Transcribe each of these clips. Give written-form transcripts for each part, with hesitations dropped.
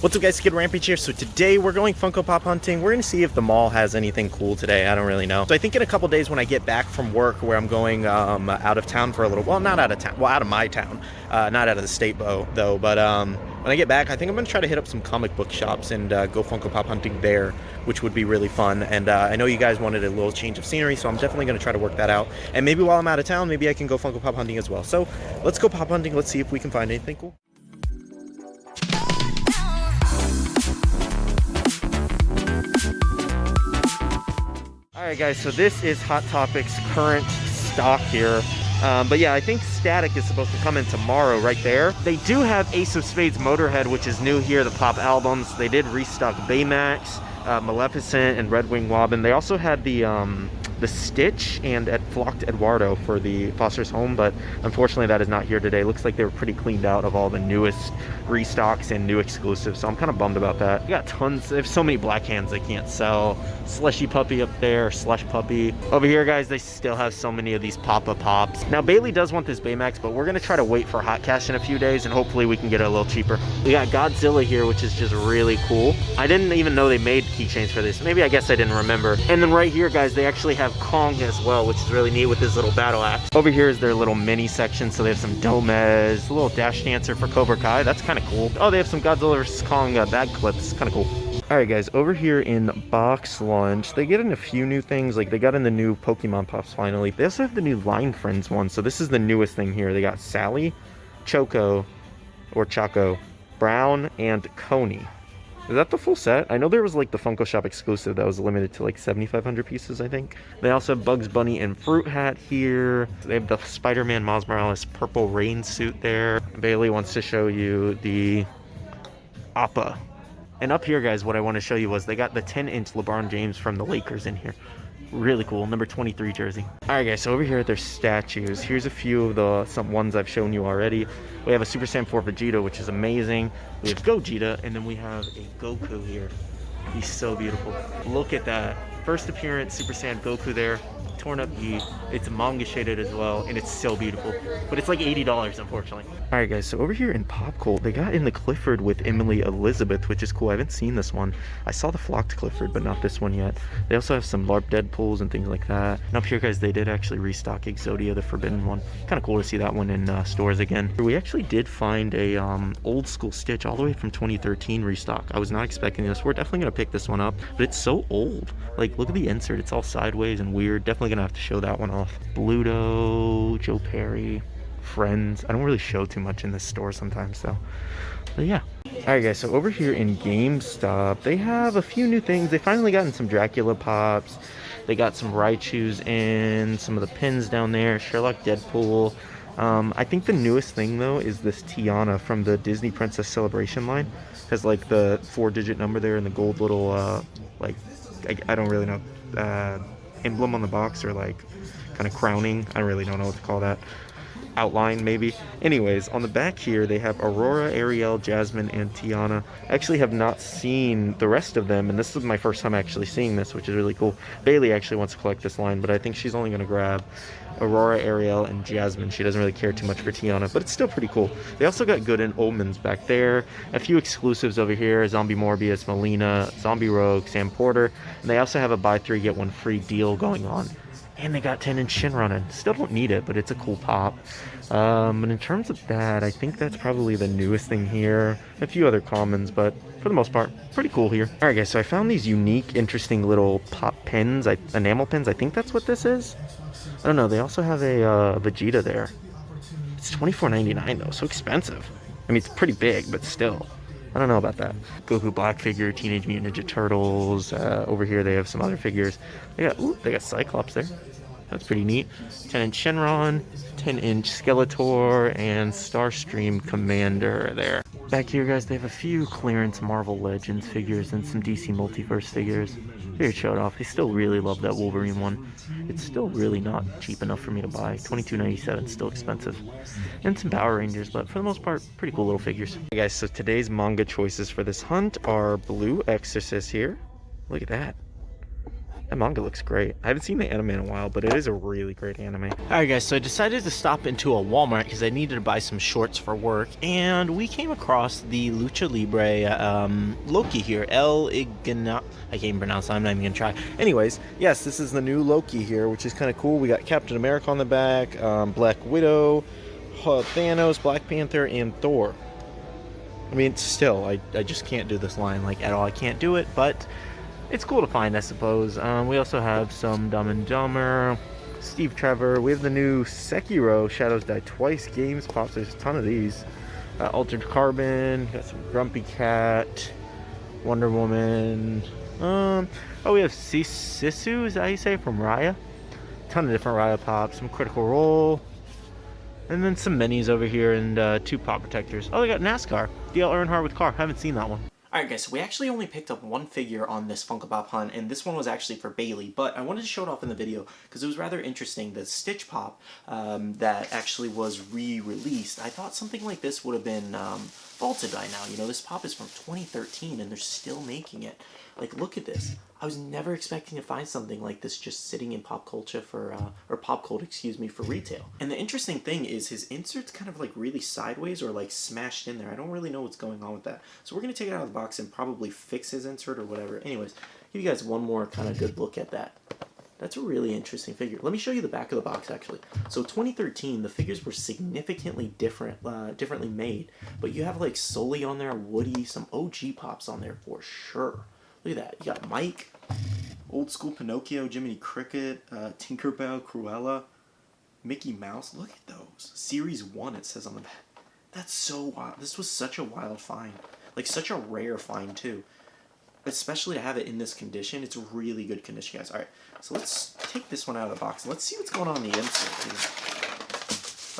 What's up guys, Skittlerampage here. So today we're going Funko Pop hunting. We're gonna see if the mall has anything cool today. I don't really know. So I think in a couple days when I get back from work, where I'm going out of town for a little, well, not out of town, well, out of my town, not out of the state though, but when I get back, I think I'm gonna try to hit up some comic book shops and go Funko Pop hunting there, which would be really fun. And I know you guys wanted a little change of scenery, so I'm definitely gonna try to work that out. And maybe while I'm out of town, maybe I can go Funko Pop hunting as well. So let's go pop hunting. Let's see if we can find anything cool. Alright guys, so this is Hot Topic's current stock here. But yeah, I think Static is supposed to come in tomorrow right there. They do have Ace of Spades Motorhead, which is new here, the pop albums. They did restock Baymax, Maleficent, and Red Wing Wobbin. They also had the Stitch and Flocked Eduardo for the Foster's Home, but unfortunately that is not here today. Looks like they were pretty cleaned out of all the newest restocks and new exclusives, so I'm kind of bummed about that. We got tons, there's so many black hands they can't sell. Slushy Puppy up there, Slush Puppy. Over here guys, they still have so many of these Papa Pops. Now Bailey does want this Baymax, but we're gonna try to wait for Hot Cash in a few days and hopefully we can get it a little cheaper. We got Godzilla here, which is just really cool. I didn't even know they made keychains for this. Maybe I guess I didn't remember. And then right here guys, they actually have Kong as well, which is really neat with his little battle axe. Over here is their little mini section, so they have some Domez, a little Dash Dancer for Cobra Kai. That's kind of cool. Oh, they have some Godzilla vs. Kong bag clips. Kind of cool. Alright guys, over here in Box Lunch, they get in a few new things. Like they got in the new Pokemon Pops finally. They also have the new Line Friends one, so this is the newest thing here. They got Sally, Choco, Brown, and Coney. Is that the full set? I know there was like the Funko Shop exclusive that was limited to like 7,500 pieces, I think. They also have Bugs Bunny and Fruit Hat here. They have the Spider-Man Miles Morales purple rain suit there. Bailey wants to show you the Appa. And up here, guys, what I want to show you was they got the 10-inch LeBron James from the Lakers in here. Really cool, number 23 jersey. Alright guys, so over here at their statues, here's a few of some ones I've shown you already. We have a Super Saiyan 4 Vegeta, which is amazing. We have Gogeta, and then we have a Goku here. He's so beautiful. Look at that. First appearance, Super Saiyan Goku there. Torn up gi. It's manga shaded as well, and it's so beautiful. But it's like $80, unfortunately. Alright guys, so over here in Pop Cult, they got in the Clifford with Emily Elizabeth, which is cool. I haven't seen this one. I saw the Flocked Clifford, but not this one yet. They also have some LARP Deadpools and things like that. And up here guys, they did actually restock Exodia, the Forbidden one. Kind of cool to see that one in stores again. We actually did find a old school Stitch all the way from 2013 restock. I was not expecting this. We're definitely gonna pick this one up, but it's so old. Like, look at the insert. It's all sideways and weird. Definitely gonna have to show that one off. Bluto, Joe Perry, Friends. I don't really show too much in this store sometimes though. But yeah. Alright guys, so over here in GameStop, they have a few new things. They finally gotten some Dracula Pops. They got some Raichus in, some of the pins down there, Sherlock Deadpool. I think the newest thing though is this Tiana from the Disney Princess Celebration line. Has like the 4-digit number there and the gold little like I don't really know emblem on the box, or like kind of crowning. I really don't know what to call that. Outline maybe. Anyways, on the back here they have Aurora, Ariel, Jasmine, and Tiana. I actually have not seen the rest of them, and this is my first time actually seeing this, which is really cool. Bailey actually wants to collect this line, but I think she's only going to grab Aurora, Ariel, and Jasmine. She doesn't really care too much for Tiana, but it's still pretty cool. They also got Good and Omens back there. A few exclusives over here. Zombie Morbius, Melina, Zombie Rogue, Sam Porter. And they also have a buy 3 get 1 free deal going on. And they got 10-inch Shinron in. Still don't need it, but it's a cool pop. And in terms of that, I think that's probably the newest thing here. A few other commons, but for the most part, pretty cool here. Alright guys, so I found these unique, interesting little pop pins, enamel pins. I think that's what this is. I don't know. They also have a Vegeta there. It's $24.99 though, so expensive. I mean, it's pretty big, but still. I don't know about that. Goku Black figure, Teenage Mutant Ninja Turtles. Over here they have some other figures. They got Cyclops there. That's pretty neat. 10-inch Shenron, 10-inch Skeletor, and Starstream Commander there. Back here, guys, they have a few clearance Marvel Legends figures and some DC Multiverse figures. Here it showed off. I still really love that Wolverine one. It's still really not cheap enough for me to buy. $22.97, still expensive. And some Power Rangers, but for the most part, pretty cool little figures. Hey guys, so today's manga choices for this hunt are Blue Exorcist here. Look at that. That manga looks great. I haven't seen the anime in a while, but it is a really great anime. Alright guys, so I decided to stop into a Walmart because I needed to buy some shorts for work, and we came across the Lucha Libre Loki here. I can't even pronounce it, I'm not even gonna try. Anyways, yes, this is the new Loki here, which is kind of cool. We got Captain America on the back, Black Widow, Thanos, Black Panther, and Thor. I mean, still, I just can't do this line, like, at all. I can't do it, but it's cool to find, I suppose. We also have some Dumb and Dumber, Steve Trevor. We have the new Sekiro Shadows Die Twice games pops. There's a ton of these. Altered Carbon. Got some Grumpy Cat, Wonder Woman. Oh, we have Sisu. Is that how you say it? From Raya. Ton of different Raya pops. Some Critical Role. And then some minis over here and 2 pop protectors. Oh, they got NASCAR. DL Earnhardt with car. Haven't seen that one. Alright guys, so we actually only picked up one figure on this Funko Pop hunt, and this one was actually for Bailey, but I wanted to show it off in the video because it was rather interesting. The Stitch Pop that actually was re-released, I thought something like this would have been vaulted by now. You know, this pop is from 2013 and they're still making it. Like, look at this. I was never expecting to find something like this just sitting in pop culture for, or pop cult, excuse me, for retail. And the interesting thing is his insert's kind of like really sideways or like smashed in there. I don't really know what's going on with that. So we're going to take it out of the box and probably fix his insert or whatever. Anyways, give you guys one more kind of good look at that. That's a really interesting figure. Let me show you the back of the box, actually. So 2013, the figures were significantly differently made. But you have like Sully on there, Woody, some OG pops on there for sure. Look at that. You got Mike, old school Pinocchio, Jiminy Cricket, Tinkerbell, Cruella, Mickey Mouse. Look at those. Series 1, it says on the back. That's so wild. This was such a wild find. Like, such a rare find, too. Especially to have it in this condition. It's really good condition, guys. Alright, so let's take this one out of the box. Let's see what's going on in the insert.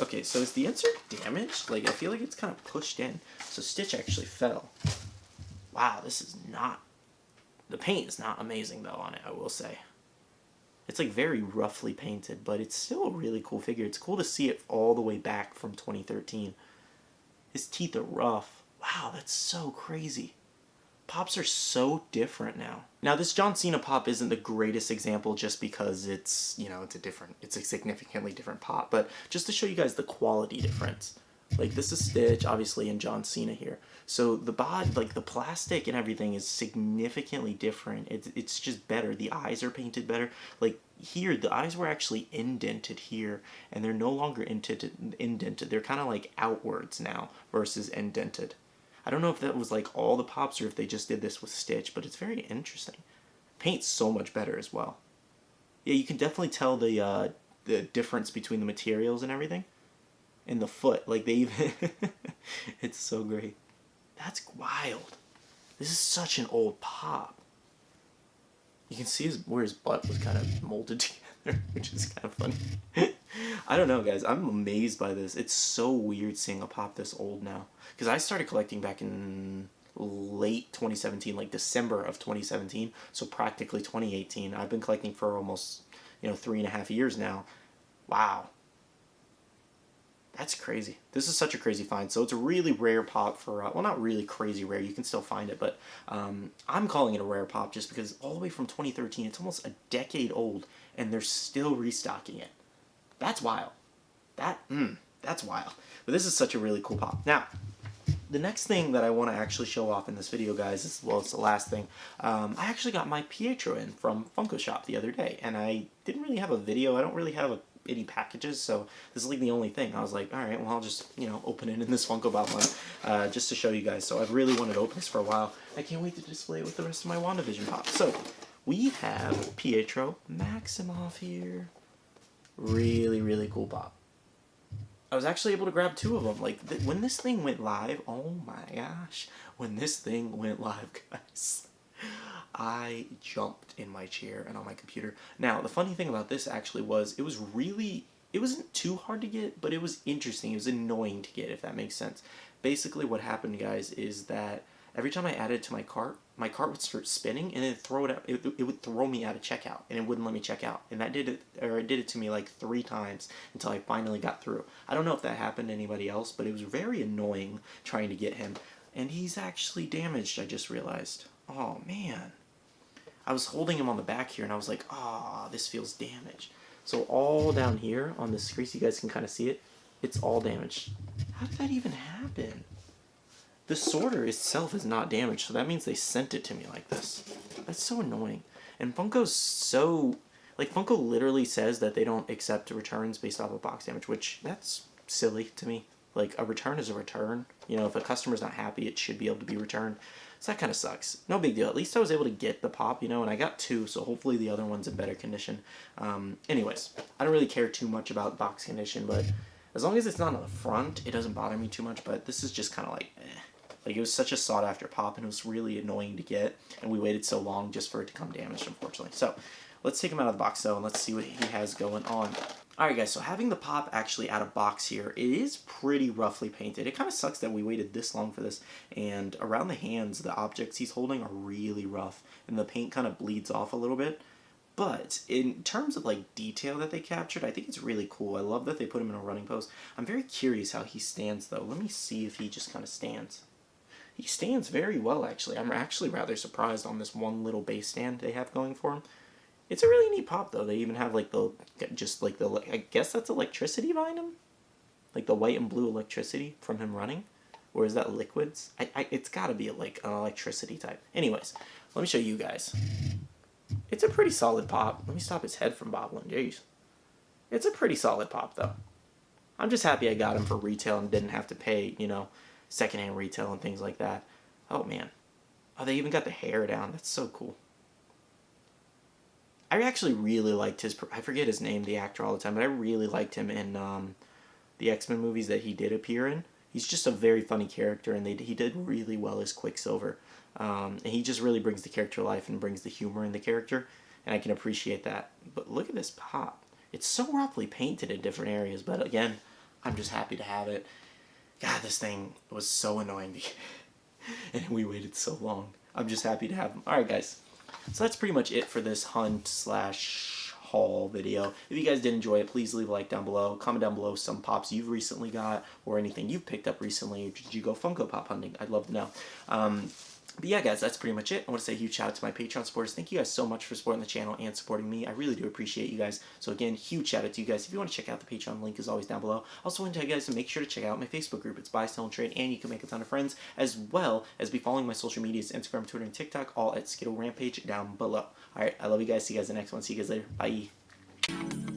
Okay, so is the insert damaged? Like, I feel like it's kind of pushed in. So Stitch actually fell. Wow, this is not... The paint is not amazing, though, on it, I will say. It's, like, very roughly painted, but it's still a really cool figure. It's cool to see it all the way back from 2013. His teeth are rough. Wow, that's so crazy. Pops are so different now. Now, this John Cena pop isn't the greatest example just because it's, you know, it's a significantly different pop, but just to show you guys the quality difference. Like, this is Stitch, obviously, and John Cena here. So the bod, like the plastic and everything is significantly different. It's just better. The eyes are painted better. Like here, the eyes were actually indented here, and they're no longer indented. They're kind of like outwards now versus indented. I don't know if that was like all the pops or if they just did this with Stitch, but it's very interesting. Paint's so much better as well. Yeah, you can definitely tell the difference between the materials and everything. And the foot, like they even... It's so great. That's wild. This is such an old pop. You can see where his butt was kind of molded together, which is kind of funny. I don't know, guys. I'm amazed by this. It's so weird seeing a pop this old now. Because I started collecting back in late 2017, like December of 2017, so practically 2018. I've been collecting for almost, 3.5 years now. Wow. That's crazy. This is such a crazy find. So it's a really rare pop for, well, not really crazy rare. You can still find it, but I'm calling it a rare pop just because all the way from 2013, it's almost a decade old, and they're still restocking it. That's wild. That's wild. But this is such a really cool pop. Now, the next thing that I want to actually show off in this video, guys, is, well, it's the last thing. I actually got my Pietro in from Funko Shop the other day, and I didn't really have a video. I don't really have any packages, so this is like the only thing. I was like, all right, well, I'll just, open it in this Funko Pop one, just to show you guys. So I've really wanted to open this for a while. I can't wait to display it with the rest of my WandaVision pops. So we have Pietro Maximoff here. Really, really cool pop. I was actually able to grab 2 of them. Like, when this thing went live, oh my gosh, when this thing went live, guys, I jumped in my chair and on my computer. Now, the funny thing about this actually was, it wasn't too hard to get, but it was interesting. It was annoying to get, if that makes sense. Basically, what happened, guys, is that every time I added it to my cart would start spinning, and then it would throw me out of checkout, and it wouldn't let me check out. And it did it to me like 3 times until I finally got through. I don't know if that happened to anybody else, but it was very annoying trying to get him. And he's actually damaged, I just realized. Oh, man. I was holding him on the back here, and I was like, ah, this feels damaged. So all down here on this crease, you guys can kind of see it. It's all damaged. How did that even happen? The sorter itself is not damaged, so that means they sent it to me like this. That's so annoying. And Funko's so... Like, Funko literally says that they don't accept returns based off of box damage, which, that's silly to me. Like, a return is a return. You know, if a customer's not happy, it should be able to be returned. So that kind of sucks. No big deal. At least I was able to get the pop, you know, and I got 2, so hopefully the other one's in better condition. Anyways, I don't really care too much about box condition, but as long as it's not on the front, it doesn't bother me too much, but this is just kind of like, eh. Like, it was such a sought-after pop, and it was really annoying to get, and we waited so long just for it to come damaged, unfortunately. So, let's take him out of the box, though, and let's see what he has going on. Alright, guys, so having the pop actually out of box here, it is pretty roughly painted. It kind of sucks that we waited this long for this, and around the hands, the objects he's holding are really rough, and the paint kind of bleeds off a little bit. But in terms of like detail that they captured, I think it's really cool. I love that they put him in a running pose. I'm very curious how he stands, though. Let me see if he just kind of stands. He stands very well, actually. I'm actually rather surprised on this one little base stand they have going for him. It's a really neat pop, though. They even have, like, I guess that's electricity behind him? Like, the white and blue electricity from him running? Or is that liquids? It's gotta be, like, an electricity type. Anyways, let me show you guys. It's a pretty solid pop. Let me stop his head from bobbling. Jeez. It's a pretty solid pop, though. I'm just happy I got him for retail and didn't have to pay, you know, secondhand retail and things like that. Oh, man. Oh, they even got the hair down. That's so cool. I actually really liked his... I forget his name, the actor, all the time, but I really liked him in the X-Men movies that he did appear in. He's just a very funny character, and he did really well as Quicksilver. And he just really brings the character to life and brings the humor in the character, and I can appreciate that. But look at this pop. It's so roughly painted in different areas, but again, I'm just happy to have it. God, this thing was so annoying to get, and we waited so long. I'm just happy to have them. Alright, guys. So that's pretty much it for this hunt/haul video. If you guys did enjoy it, please leave a like down below. Comment down below some pops you've recently got, or anything you've picked up recently. Or did you go Funko Pop hunting? I'd love to know. But yeah, guys, that's pretty much it. I want to say a huge shout out to my Patreon supporters. Thank you guys so much for supporting the channel and supporting me. I really do appreciate you guys. So again, huge shout out to you guys. If you want to check out the Patreon, link is always down below. Also want to tell you guys to make sure to check out my Facebook group. It's Buy, Sell, and Trade, and you can make a ton of friends, as well as be following my social medias, Instagram, Twitter, and TikTok, all at Skittlerampage down below. Alright, I love you guys. See you guys in the next one. See you guys later. Bye.